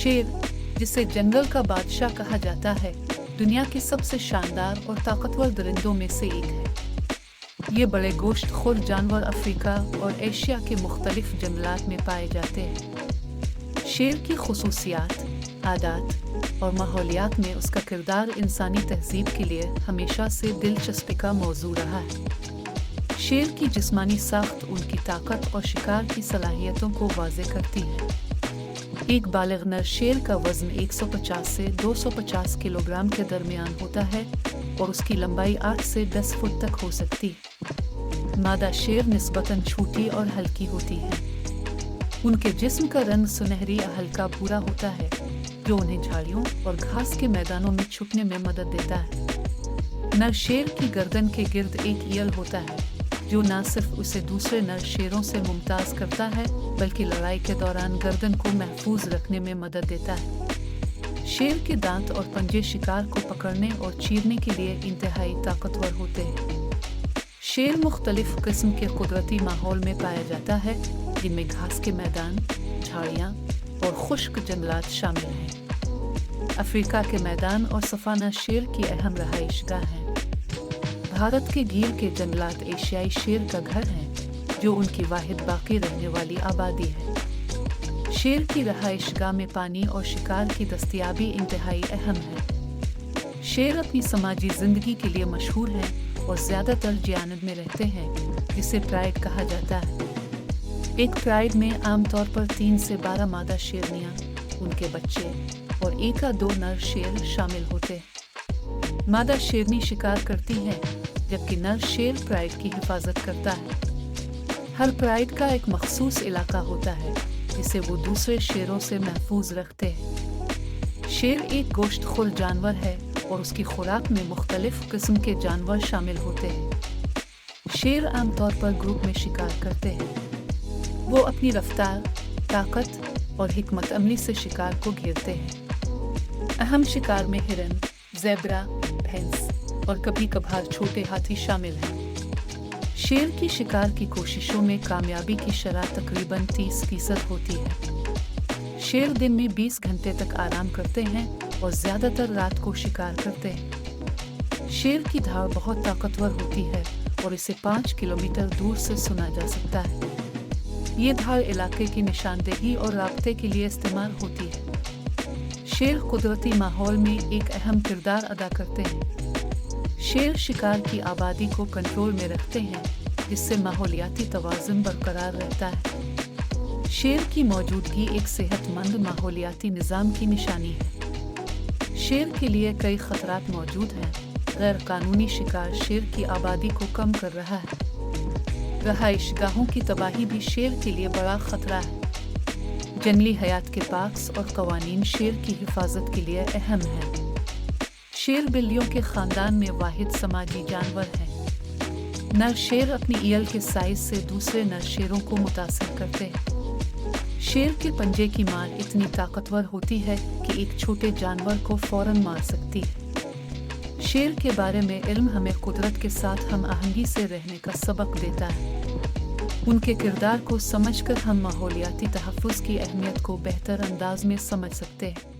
शेर, जिसे जंगल का बादशाह कहा जाता है, दुनिया के सबसे शानदार और ताकतवर दरिंदों में से एक है। ये बड़े गोश्तखोर जानवर अफ्रीका और एशिया के मुख्तलिफ जंगलात में पाए जाते हैं। शेर की खुसूसियात, आदात और माहौलियात में उसका किरदार इंसानी तहजीब के लिए हमेशा से दिलचस्पी का मौजू रहा है। शेर की जिस्मानी साख्त उनकी ताकत और शिकार की सलाहियतों को वाज़े करती है। एक बालिग नर शेर का वज़न 150 से 250 किलोग्राम के दरमियान होता है और उसकी लंबाई 8 से 10 फुट तक हो सकती है। मादा शेर निस्बतन छोटी और हल्की होती है। उनके जिस्म का रंग सुनहरी या हल्का भूरा होता है, जो उन्हें झाड़ियों और घास के मैदानों में छुपने में मदद देता है। नर शेर की गर्दन के गिर्द एक ईयल होता है, जो न सिर्फ उसे दूसरे नर शेरों से मुमताज करता है, बल्कि लड़ाई के दौरान गर्दन को महफूज रखने में मदद देता है। शेर के दांत और पंजे शिकार को पकड़ने और चीरने के लिए इंतहाई ताकतवर होते हैं। शेर मुख्तलिफ किस्म के कुदरती माहौल में पाया जाता है, जिनमें घास के मैदान, झाड़ियाँ और खुश्क जंगलात शामिल हैं। अफ्रीका के मैदान और सफाना शेर की अहम रहायशगाह हैं। भारत के गीर के जंगलात एशियाई शेर का घर हैं, जो उनकी वाहिद बाकी रहने वाली आबादी है। शेर की रहायशगाह में पानी और शिकार की दस्तयाबी इंतहाई अहम है। शेर अपनी समाजी जिंदगी के लिए मशहूर हैं और ज़्यादातर जियानत में रहते हैं, जिसे प्राइड कहा जाता है। एक प्राइड में आमतौर पर 3 से 12 मादा शेरनियाँ, उनके बच्चे और 1 या 2 नर शेर शामिल होते हैं। मादा शेरनी शिकार करती है, जबकि नर शेर प्राइड की हिफाजत करता है। हर प्राइड का एक मखसूस इलाका होता है, जिसे वो दूसरे शेरों से महफूज रखते हैं। शेर एक गोश्तखोर जानवर है और उसकी खुराक में मुख्तलिफ किस्म के जानवर शामिल होते हैं। शेर आमतौर पर ग्रुप में शिकार करते हैं। वो अपनी रफ्तार, ताकत और हिकमत अमली से शिकार को घेरते हैं। अहम शिकार में हिरन, ज़ेब्रा, भैंस और कभी कभार छोटे हाथी शामिल हैं। शेर की शिकार की कोशिशों में कामयाबी की शरह तकरीबन 30% होती है। शेर दिन में 20 घंटे तक आराम करते हैं और ज़्यादातर रात को शिकार करते हैं। शेर की धार बहुत ताकतवर होती है और इसे 5 किलोमीटर दूर से सुना जा सकता है। ये धार इलाके की निशानदेही और राब्ते के लिए इस्तेमाल होती है। शेर कुदरती माहौल में एक अहम किरदार अदा करते हैं। शेर शिकार की आबादी को कंट्रोल में रखते हैं, जिससे माहौलियाती तवाज़ुन बरकरार रहता है। शेर की मौजूदगी एक सेहतमंद माहौलियाती निज़ाम की निशानी है। शेर के लिए कई खतरात मौजूद हैं। गैर कानूनी शिकार शेर की आबादी को कम कर रहा है। रहाइशगाहों की तबाही भी शेर के लिए बड़ा खतरा है। जंगली हयात के पाक्स और कवानीन शेर की हिफाजत के लिए अहम हैं। शेर बिल्लियों के ख़ानदान में वाहिद समाजी जानवर हैं। नर शेर अपनी ईयल के साइज से दूसरे नर शेरों को मुतासिर करते हैं। शेर के पंजे की मार इतनी ताकतवर होती है कि एक छोटे जानवर को फौरन मार सकती है। शेर के बारे में इल्म हमें कुदरत के साथ हम आहंगी से रहने का सबक देता है। उनके किरदार को समझकर हम माहौलियाती तहफ़्फ़ुज़ की अहमियत को बेहतर अंदाज में समझ सकते हैं।